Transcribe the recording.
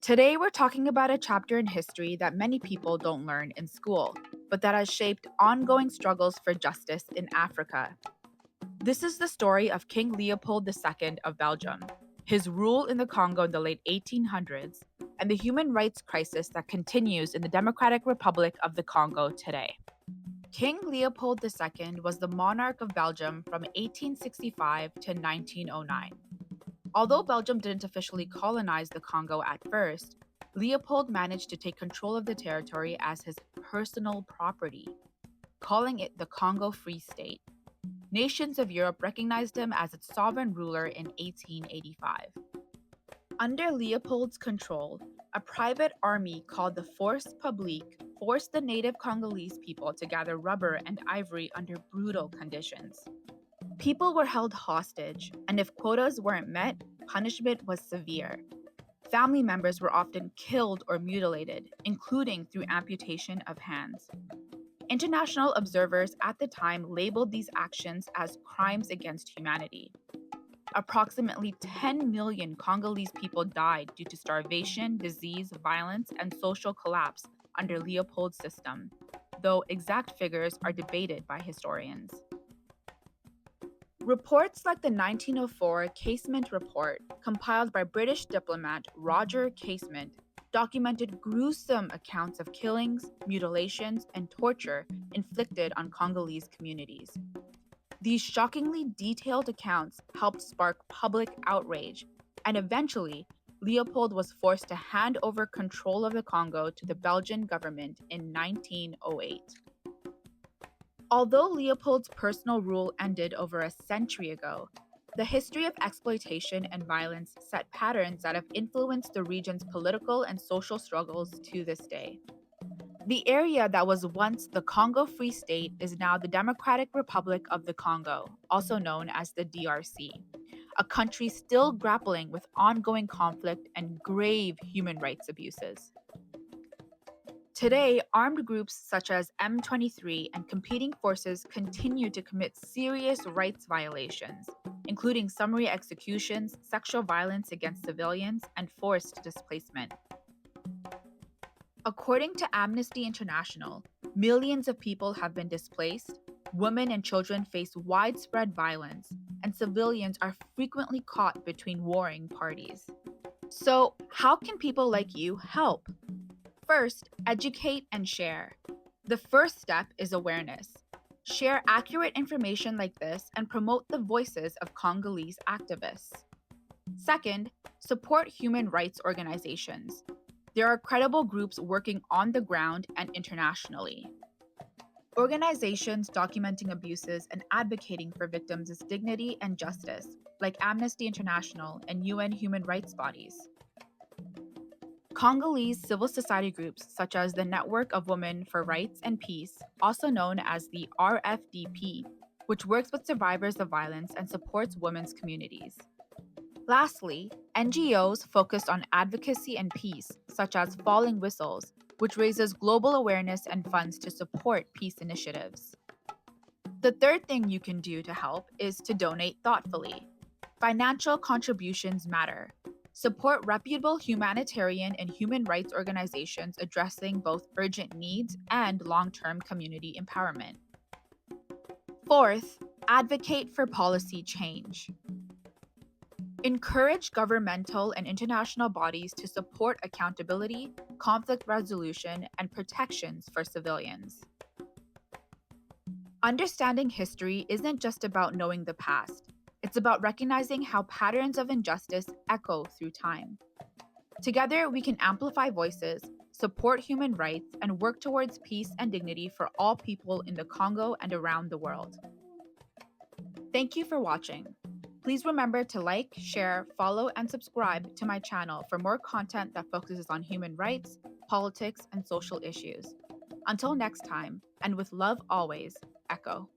Today, we're talking about a chapter in history that many people don't learn in school, but that has shaped ongoing struggles for justice in Africa. This is the story of King Leopold II of Belgium, his rule in the Congo in the late 1800s, and the human rights crisis that continues in the Democratic Republic of the Congo today. King Leopold II was the monarch of Belgium from 1865 to 1909. Although Belgium didn't officially colonize the Congo at first, Leopold managed to take control of the territory as his personal property, calling it the Congo Free State. Nations of Europe recognized him as its sovereign ruler in 1885. Under Leopold's control, a private army called the Force Publique forced the native Congolese people to gather rubber and ivory under brutal conditions. People were held hostage, and if quotas weren't met, punishment was severe. Family members were often killed or mutilated, including through amputation of hands. International observers at the time labeled these actions as crimes against humanity. Approximately 10 million Congolese people died due to starvation, disease, violence, and social collapse under Leopold's system, though exact figures are debated by historians. Reports like the 1904 Casement Report, compiled by British diplomat Roger Casement, documented gruesome accounts of killings, mutilations, and torture inflicted on Congolese communities. These shockingly detailed accounts helped spark public outrage, and eventually, Leopold was forced to hand over control of the Congo to the Belgian government in 1908. Although Leopold's personal rule ended over a century ago, the history of exploitation and violence set patterns that have influenced the region's political and social struggles to this day. The area that was once the Congo Free State is now the Democratic Republic of the Congo, also known as the DRC, a country still grappling with ongoing conflict and grave human rights abuses. Today, armed groups such as M23 and competing forces continue to commit serious rights violations, including summary executions, sexual violence against civilians, and forced displacement. According to Amnesty International, millions of people have been displaced, women and children face widespread violence, and civilians are frequently caught between warring parties. So, how can people like you help? First, educate and share. The first step is awareness. Share accurate information like this and promote the voices of Congolese activists. Second, support human rights organizations. There are credible groups working on the ground and internationally. Organizations documenting abuses and advocating for victims' dignity and justice, like Amnesty International and UN human rights bodies. Congolese civil society groups such as the Network of Women for Rights and Peace, also known as the RFDP, which works with survivors of violence and supports women's communities. Lastly, NGOs focused on advocacy and peace, such as Falling Whistles, which raises global awareness and funds to support peace initiatives. The third thing you can do to help is to donate thoughtfully. Financial contributions matter. Support reputable humanitarian and human rights organizations addressing both urgent needs and long-term community empowerment. Fourth, advocate for policy change. Encourage governmental and international bodies to support accountability, conflict resolution, and protections for civilians. Understanding history isn't just about knowing the past. It's about recognizing how patterns of injustice echo through time. Together, we can amplify voices, support human rights, and work towards peace and dignity for all people in the Congo and around the world. Thank you for watching. Please remember to like, share, follow, and subscribe to my channel for more content that focuses on human rights, politics, and social issues. Until next time, and with love always, Echo.